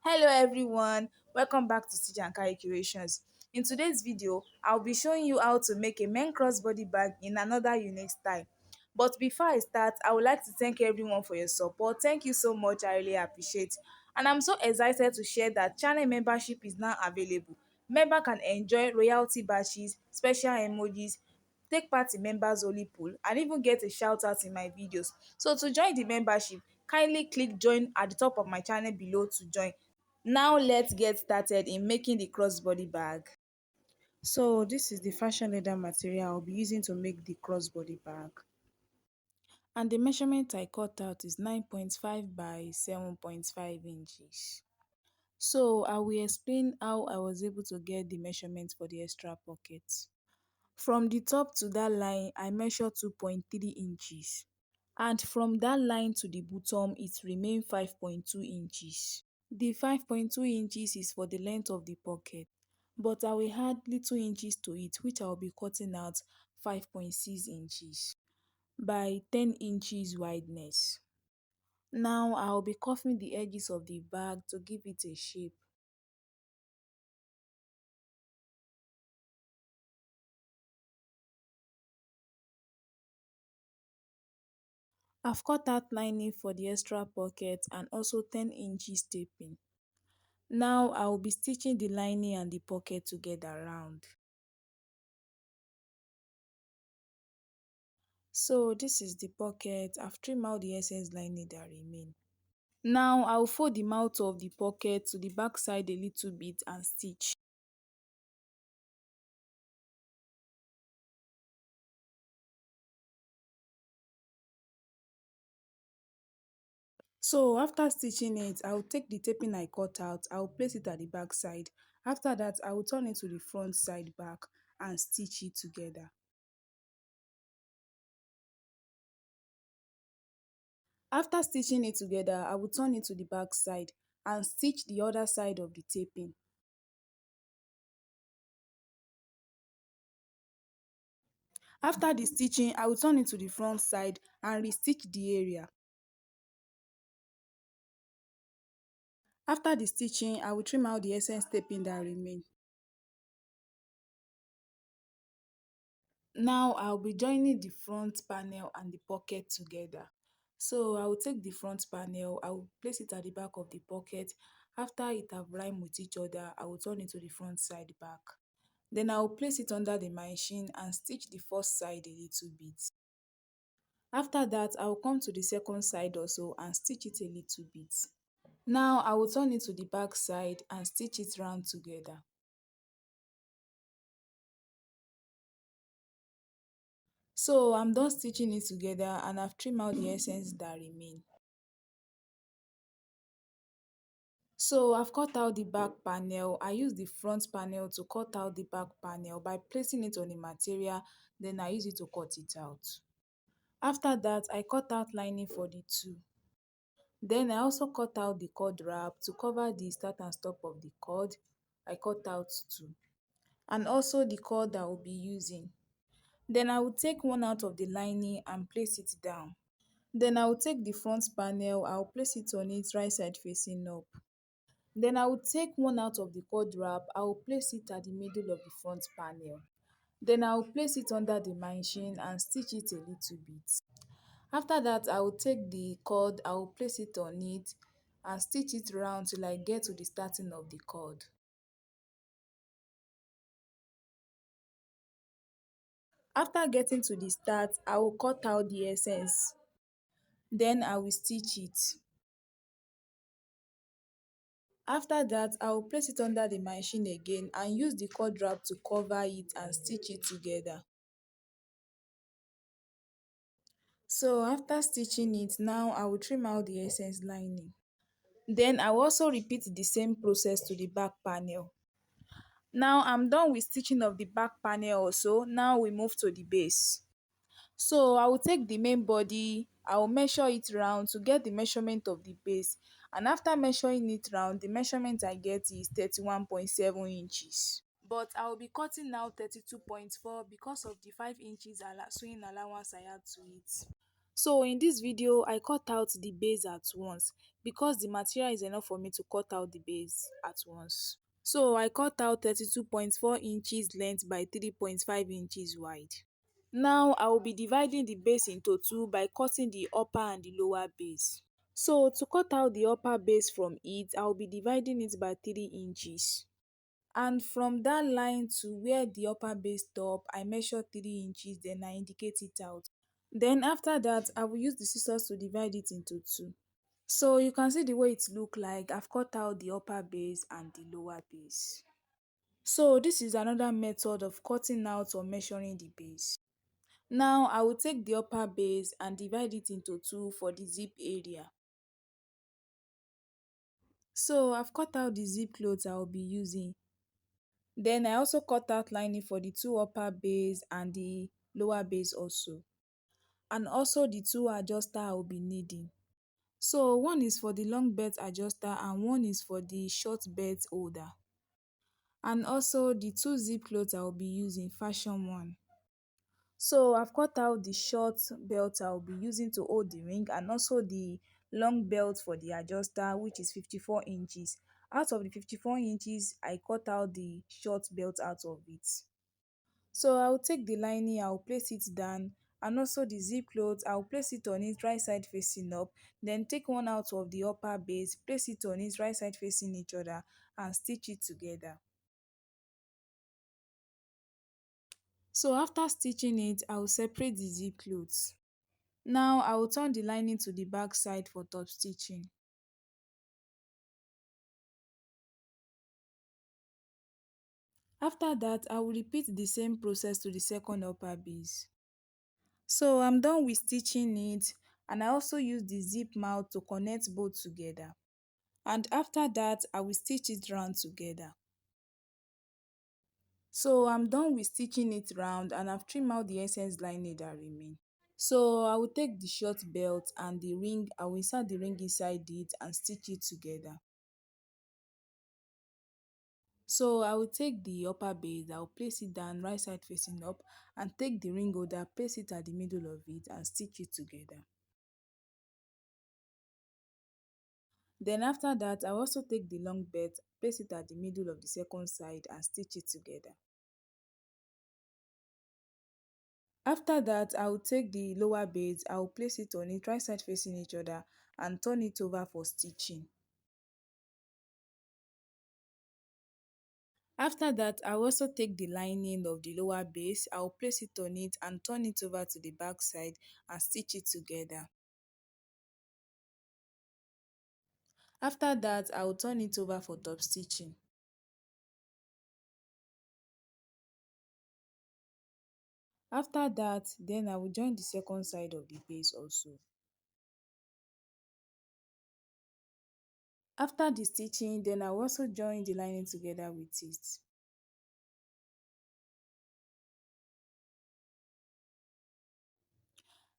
Hello everyone, welcome back to Stitch and Carry Creations. In today's video, I'll be showing you how to make a men crossbody bag in another unique style. But before I start, I would like to thank everyone for your support. Thank you so much, I really appreciate. And I'm so excited to share that channel membership is now available. Member can enjoy royalty badges, special emojis, take part in members only pool, and even get a shout out in my videos. So to join the membership, kindly click join at the top of my channel below to join. Now let's get started in making the crossbody bag. So this is the fashion leather material I'll be using to make the crossbody bag. And the measurement I cut out is 9.5 by 7.5 inches. So I will explain how I was able to get the measurement for the extra pockets. From the top to that line, I measured 2.3 inches. And from that line to the bottom, it remained 5.2 inches. The 5.2 inches is for the length of the pocket, but I will add little inches to it, which I will be cutting out 5.6 inches by 10 inches wideness. Now I will be curving the edges of the bag to give it a shape. I've cut out lining for the extra pocket and also 10 inches taping. Now I will be stitching the lining and the pocket together round. So this is the pocket. I've trimmed out the excess lining that remain. Now I'll fold the mouth of the pocket to the back side a little bit and stitch. So after stitching it, I'll take the taping I cut out, I'll place it at the back side. After that, I will turn it to the front side back and stitch it together. After stitching it together, I will turn it to the back side and stitch the other side of the taping. After the stitching, I will turn it to the front side and restitch the area. After the stitching, I will trim out the excess taping that remain. Now I'll be joining the front panel and the pocket together. So I will take the front panel, I will place it at the back of the pocket. After it have rhymed with each other, I will turn it to the front side back. Then I will place it under the machine and stitch the first side a little bit. After that, I will come to the second side also and stitch it a little bit. Now I will turn it to the back side and stitch it round together. So I'm done stitching it together and I've trimmed out the essence that remain. So I've cut out the back panel. I use the front panel to cut out the back panel by placing it on the material, then I use it to cut it out. After that, I cut out lining for the two. Then I also cut out the cord wrap to cover the start and stop of the cord. I cut out two. And also the cord that I will be using. Then I will take one out of the lining and place it down. Then I will take the front panel, I will place it on it right side facing up. Then I will take one out of the cord wrap, I will place it at the middle of the front panel. Then I will place it under the machine and stitch it a little bit. After that, I will take the cord, I will place it on it and stitch it round till I get to the starting of the cord. After getting to the start, I will cut out the essence. Then I will stitch it. After that, I will place it under the machine again and use the cord wrap to cover it and stitch it together. So after stitching it, now I will trim out the excess lining. Then I will also repeat the same process to the back panel. Now I'm done with stitching of the back panel also. Now we move to the base. So I will take the main body, I will measure it round to get the measurement of the base. And after measuring it round, the measurement I get is 31.7 inches. But I will be cutting now 32.4 because of the 5 inches sewing allowance I add to it. So in this video, I cut out the base at once because the material is enough for me to cut out the base at once. So I cut out 32.4 inches length by 3.5 inches wide. Now I will be dividing the base into two by cutting the upper and the lower base. So to cut out the upper base from it, I will be dividing it by 3 inches. And from that line to where the upper base stop, I measure 3 inches, then I indicate it out. Then after that, I will use the scissors to divide it into two. So you can see the way it look like. I've cut out the upper base and the lower base. So this is another method of cutting out or measuring the base. Now I will take the upper base and divide it into two for the zip area. So I've cut out the zip cloth I will be using. Then I also cut out lining for the two upper base and the lower base also. And also the two adjuster I will be needing. So one is for the long belt adjuster and one is for the short belt holder. And also the two zip cloths I will be using, fashion one. So I've cut out the short belt I will be using to hold the ring and also the long belt for the adjuster, which is 54 inches. Out of the 54 inches, I cut out the short belt out of it. So I will take the lining, I will place it down, and also the zip cloth, I will place it on it right side facing up, then take one out of the upper base, place it on it right side facing each other, and stitch it together. So after stitching it, I will separate the zip cloths. Now I will turn the lining to the back side for top stitching. After that, I will repeat the same process to the second upper base. So I'm done with stitching it, and I also use the zip mouth to connect both together. And after that, I will stitch it round together. So I'm done with stitching it round and I've trimmed out the excess lining that remain. So I will take the short belt and the ring, I will insert the ring inside it and stitch it together. So I will take the upper base, I will place it down right side facing up and take the ring holder, place it at the middle of it and stitch it together. Then after that, I will also take the long belt, place it at the middle of the second side and stitch it together. After that, I will take the lower base, I will place it on it right side facing each other and turn it over for stitching. After that, I will also take the lining of the lower base, I will place it on it and turn it over to the back side and stitch it together. After that, I will turn it over for top stitching. After that, then I will join the second side of the base also. After the stitching, then I will also join the lining together with it.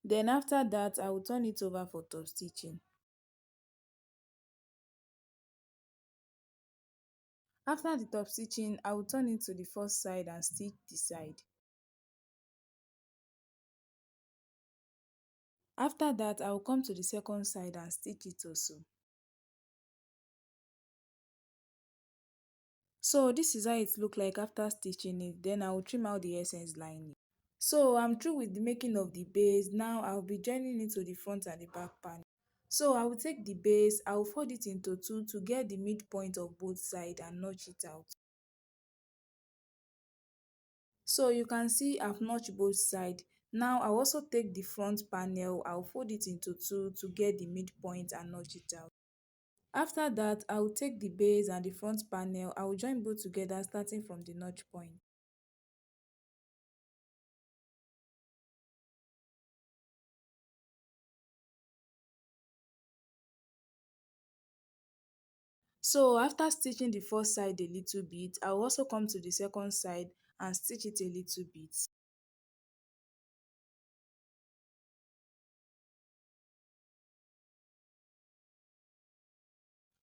Then after that, I will turn it over for top stitching. After the top stitching, I will turn it to the first side and stitch the side. After that, I will come to the second side and stitch it also. So this is how it look like after stitching it. Then I will trim out the essence lining. So I'm through with the making of the base. Now I will be joining it to the front and the back panel. So I will take the base, I will fold it into two to get the midpoint of both sides and notch it out. So you can see I've notched both sides. Now I'll also take the front panel, I'll fold it into two to get the midpoint and notch it out. After that, I will take the base and the front panel, I will join both together starting from the notch point. So after stitching the first side a little bit, I will also come to the second side and stitch it a little bit.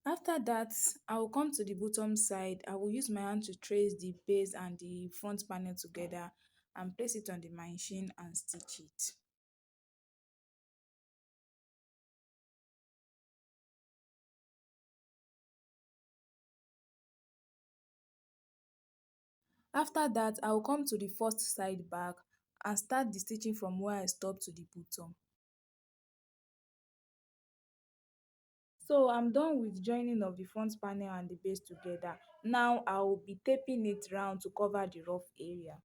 After that, I will come to the bottom side. I will use my hand to trace the base and the front panel together and place it on the machine and stitch it. After that, I will come to the first side back and start the stitching from where I stopped to the bottom. So I'm done with joining of the front panel and the base together. Now I will be taping it round to cover the rough area.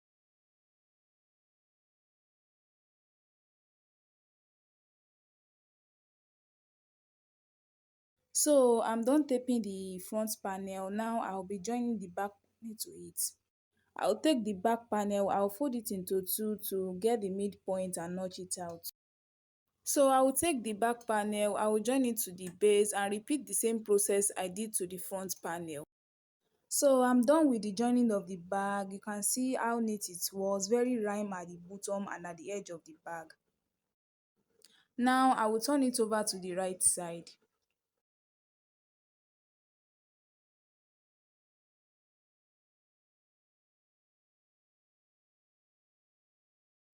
So I'm done taping the front panel. Now I'll be joining the back panel to it. I'll take the back panel, I'll fold it into two to get the midpoint and notch it out. So I will take the back panel, I will join it to the base and repeat the same process I did to the front panel. So I'm done with the joining of the bag. You can see how neat it was, very rhyme at the bottom and at the edge of the bag. Now I will turn it over to the right side.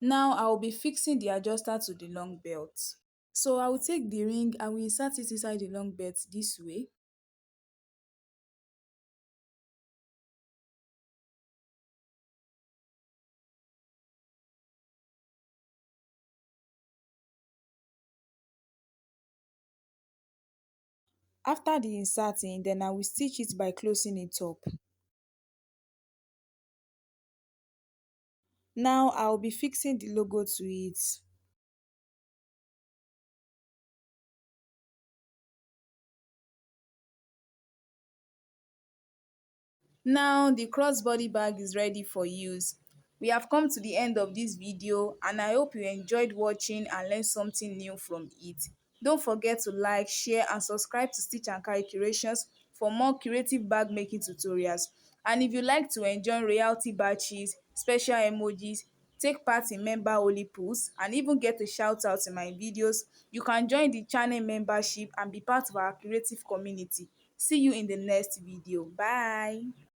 Now I will be fixing the adjuster to the long belt. So I will take the ring and we insert it inside the long belt this way. After the inserting, then I will stitch it by closing it up. Now I will be fixing the logo to it. Now the crossbody bag is ready for use. We have come to the end of this video and I hope you enjoyed watching and learned something new from it. Don't forget to like, share and subscribe to Stitch and Carry Creations for more creative bag making tutorials. And if you like to enjoy royalty badges, special emojis, take part in member only pools and even get a shout out in my videos, you can join the channel membership and be part of our creative community. See you in the next video. Bye.